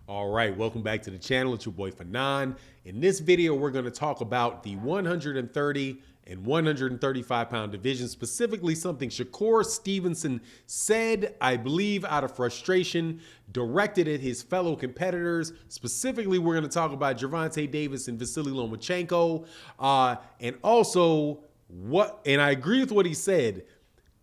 All right, welcome back to the channel. It's your boy Fanon. In this video, we're going to talk about the 130 and 135 pound division, specifically something Shakur Stevenson said, I believe out of frustration, directed at his fellow competitors. Specifically, we're going to talk about Gervonta Davis and Vasyl Lomachenko, and also and I agree with what he said,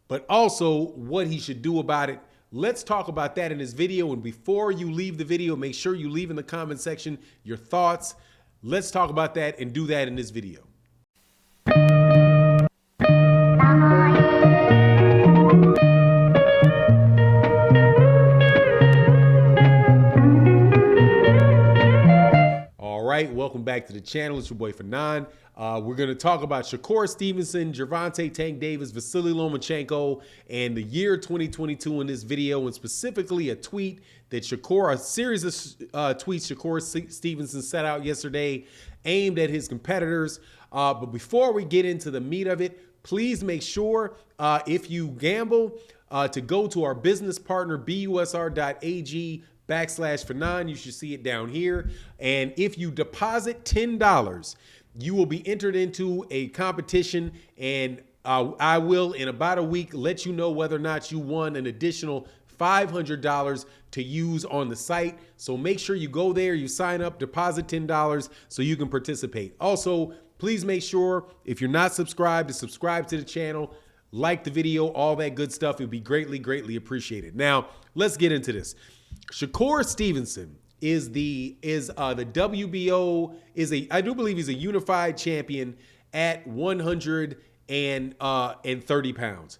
but also what he should do about it. Let's talk about that in this video. And before you leave the video, make sure you leave in the comment section your thoughts. Let's talk about that and do that in this video. All right, welcome back to the channel. It's your boy Fanon. We're going to talk about Shakur Stevenson, Gervonta Tank Davis, Vasyl Lomachenko, and the year 2022 in this video, and specifically a tweet that a series of tweets Shakur Stevenson set out yesterday aimed at his competitors. But before we get into the meat of it, please make sure if you gamble to go to our business partner, busr.ag/Fanon. You should see it down here. And if you deposit $10, you will be entered into a competition, and I will, in about a week, let you know whether or not you won an additional $500 to use on the site. So make sure you go there, you sign up, deposit $10 so you can participate. Also, please make sure, if you're not subscribed, to subscribe to the channel, like the video, all that good stuff. It would be greatly, greatly appreciated. Now, let's get into this. Shakur Stevenson is the WBO I do believe he's a unified champion at 130 pounds.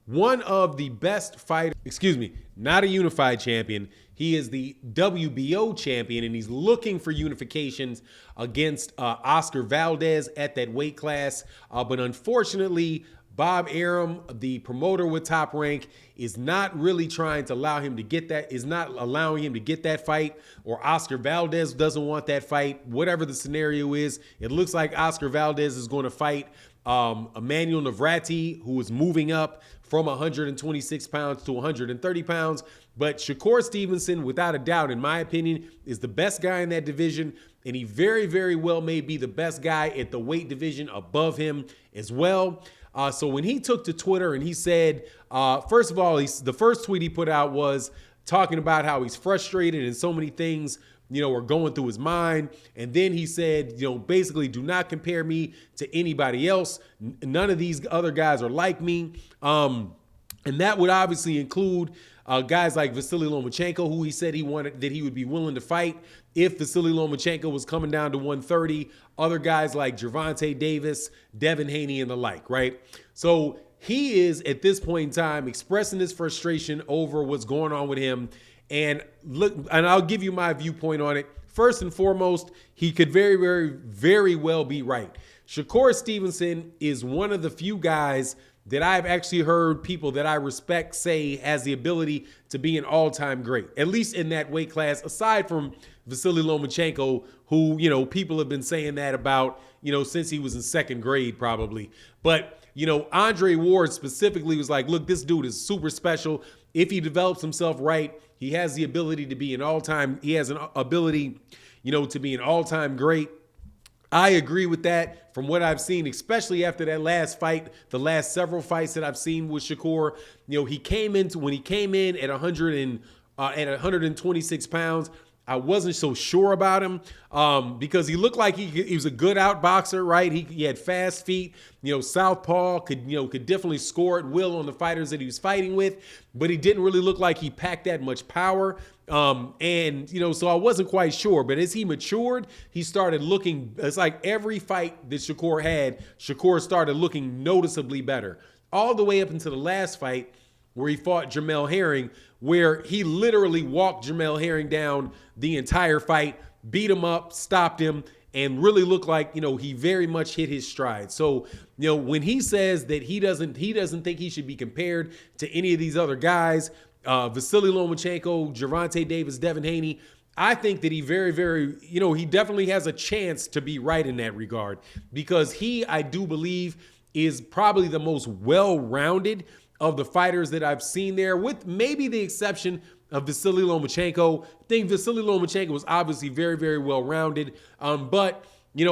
One of the best fighters, not a unified champion. He is the WBO champion, and he's looking for unifications against Oscar Valdez at that weight class. But unfortunately, Bob Arum, the promoter with Top Rank, is not really trying to allow him to get that, is not allowing him to get that fight, or Oscar Valdez doesn't want that fight. Whatever the scenario is, it looks like Oscar Valdez is going to fight Emmanuel Navrati, who is moving up from 126 pounds to 130 pounds. But Shakur Stevenson, without a doubt, in my opinion, is the best guy in that division, and he very, very well may be the best guy at the weight division above him as well. So when he took to Twitter and he said, first of all, the first tweet he put out was talking about how he's frustrated and so many things, are going through his mind. And then he said, basically, do not compare me to anybody else. None of these other guys are like me. And that would obviously include guys like Vasyl Lomachenko, who he said he would be willing to fight if Vasyl Lomachenko was coming down to 130. Other guys like Gervonta Davis, Devin Haney, and the like, right? So he is, at this point in time, expressing his frustration over what's going on with him. And look, and I'll give you my viewpoint on it. First and foremost, he could very, very, very well be right. Shakur Stevenson is one of the few guys that I've actually heard people that I respect say has the ability to be an all-time great, at least in that weight class, aside from Vasyl Lomachenko, who, people have been saying that about, since he was in second grade probably. But, Andre Ward specifically was like, look, this dude is super special. If he develops himself right, he has the ability to be an all-time, he has an ability, to be an all-time great. I agree with that from what I've seen, especially after that last fight, the last several fights that I've seen with Shakur. When he came in at 126 pounds, I wasn't so sure about him because he looked like he was a good outboxer, right? He had fast feet, southpaw, could definitely score at will on the fighters that he was fighting with, but he didn't really look like he packed that much power. So I wasn't quite sure, but as he matured, he started looking, it's like every fight that Shakur had, Shakur started looking noticeably better, all the way up until the last fight where he fought Jamel Herring, where he literally walked Jamel Herring down the entire fight, beat him up, stopped him, and really looked like, he very much hit his stride. So, when he says that he doesn't think he should be compared to any of these other guys, Vasyl Lomachenko, Gervonta Davis, Devin Haney, I think that he very, very, he definitely has a chance to be right in that regard, because I do believe, is probably the most well-rounded of the fighters that I've seen there, with maybe the exception of Vasyl Lomachenko. I think Vasyl Lomachenko was obviously very, very well-rounded. But,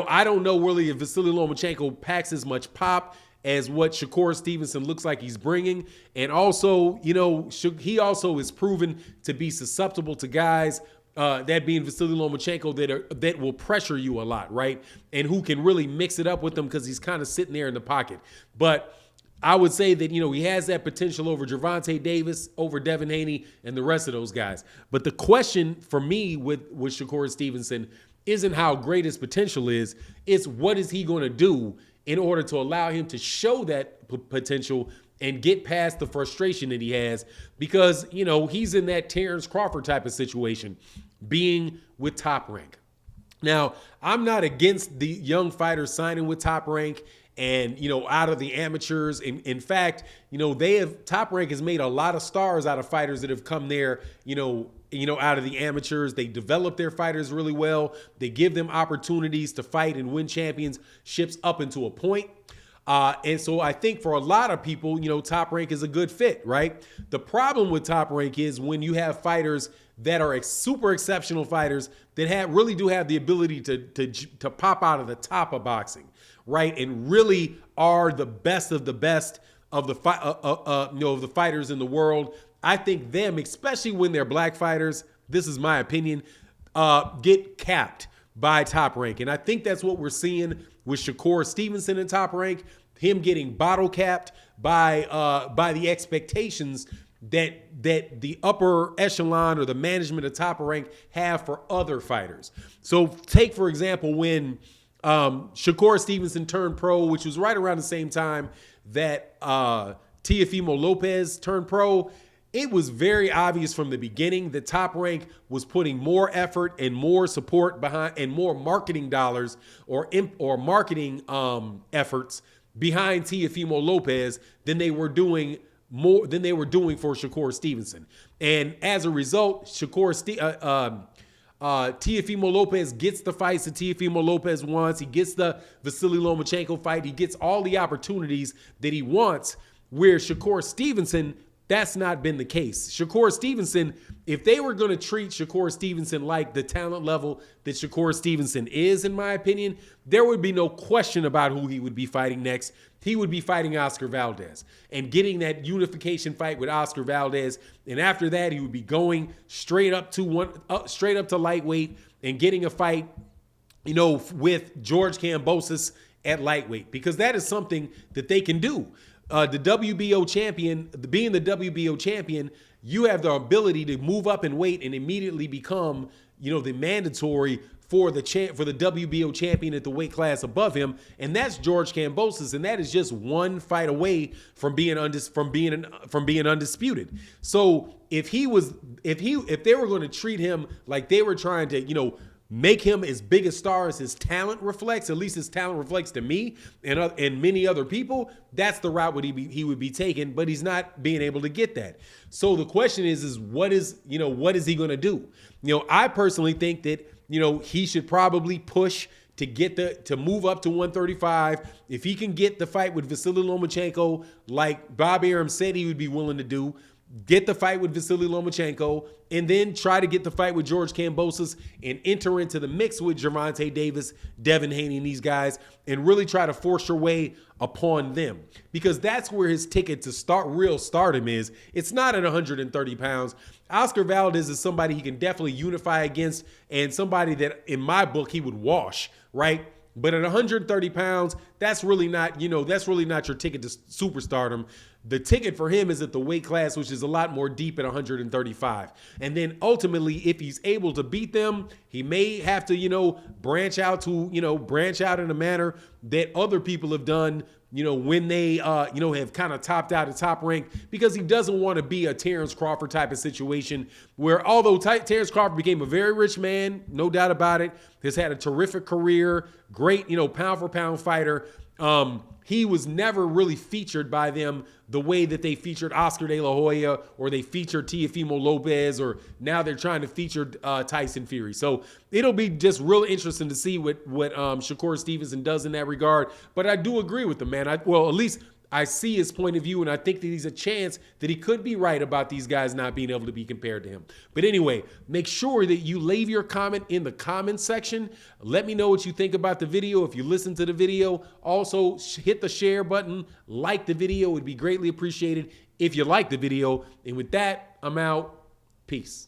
I don't know really if Vasyl Lomachenko packs as much pop as what Shakur Stevenson looks like he's bringing. And also, he also is proven to be susceptible to guys, that being Vasyl Lomachenko, that will pressure you a lot, right? And who can really mix it up with them because he's kind of sitting there in the pocket. But I would say that, he has that potential over Gervonta Davis, over Devin Haney, and the rest of those guys. But the question for me with Shakur Stevenson isn't how great his potential is. It's what is he going to do in order to allow him to show that potential and get past the frustration that he has, because, he's in that Terrence Crawford type of situation, being with Top Rank. Now, I'm not against the young fighters signing with Top Rank and, out of the amateurs. In fact, Top Rank has made a lot of stars out of fighters that have come there, out of the amateurs. They develop their fighters really well. They give them opportunities to fight and win championships up into a point. And so I think for a lot of people, Top Rank is a good fit, right? The problem with Top Rank is when you have fighters that are super exceptional fighters that really do have the ability to pop out of the top of boxing, right? And really are the best of the best of the of the fighters in the world. I think them, especially when they're black fighters, this is my opinion, get capped by Top Rank. And I think that's what we're seeing with Shakur Stevenson in Top Rank, him getting bottle capped by the expectations that the upper echelon or the management of Top Rank have for other fighters. So take, for example, when Shakur Stevenson turned pro, which was right around the same time that Teofimo Lopez turned pro, it was very obvious from the beginning that Top Rank was putting more effort and more support behind and more marketing dollars or marketing efforts behind Teofimo Lopez than they were doing for Shakur Stevenson. And as a result, Teofimo Lopez gets the fights that Teofimo Lopez wants. He gets the Vasyl Lomachenko fight. He gets all the opportunities that he wants, where Shakur Stevenson, that's not been the case. Shakur Stevenson, if they were going to treat Shakur Stevenson like the talent level that Shakur Stevenson is, in my opinion, there would be no question about who he would be fighting next. He would be fighting Oscar Valdez and getting that unification fight with Oscar Valdez. And after that, he would be going straight up to lightweight and getting a fight, with George Kambosos at lightweight, because that is something that they can do. The WBO champion, being the WBO champion, you have the ability to move up in weight and immediately become, the mandatory for the WBO champion at the weight class above him, and that's George Kambosos, and that is just one fight away from being undisputed. So if they were going to treat him like they were trying to, make him as big a star as his talent reflects, at least his talent reflects to me and many other people, that's the route he would be taking, but he's not being able to get that. So the question is what is he going to do? I personally think that, he should probably push to move up to 135. If he can get the fight with Vasyl Lomachenko, like Bob Arum said he would be willing to do, get the fight with Vasyl Lomachenko, and then try to get the fight with George Kambosos and enter into the mix with Gervonta Davis, Devin Haney, and these guys, and really try to force your way upon them. Because that's where his ticket to real stardom is. It's not at 130 pounds. Oscar Valdez is somebody he can definitely unify against, and somebody that, in my book, he would wash, right? But at 130 pounds, that's really not your ticket to superstardom. The ticket for him is at the weight class, which is a lot more deep at 135. And then ultimately, if he's able to beat them, he may have to, branch out in a manner that other people have done, when they, have kind of topped out at Top Rank, because he doesn't want to be a Terrence Crawford type of situation where, although Terrence Crawford became a very rich man, no doubt about it, has had a terrific career, great, pound for pound fighter. He was never really featured by them the way that they featured Oscar De La Hoya, or they featured Teofimo Lopez, or now they're trying to feature Tyson Fury. So it'll be just real interesting to see what Shakur Stevenson does in that regard. But I do agree with the man. At least I see his point of view, and I think that he's a chance that he could be right about these guys not being able to be compared to him. But anyway, make sure that you leave your comment in the comment section. Let me know what you think about the video. If you listen to the video, also hit the share button, like the video. It would be greatly appreciated if you like the video. And with that, I'm out. Peace.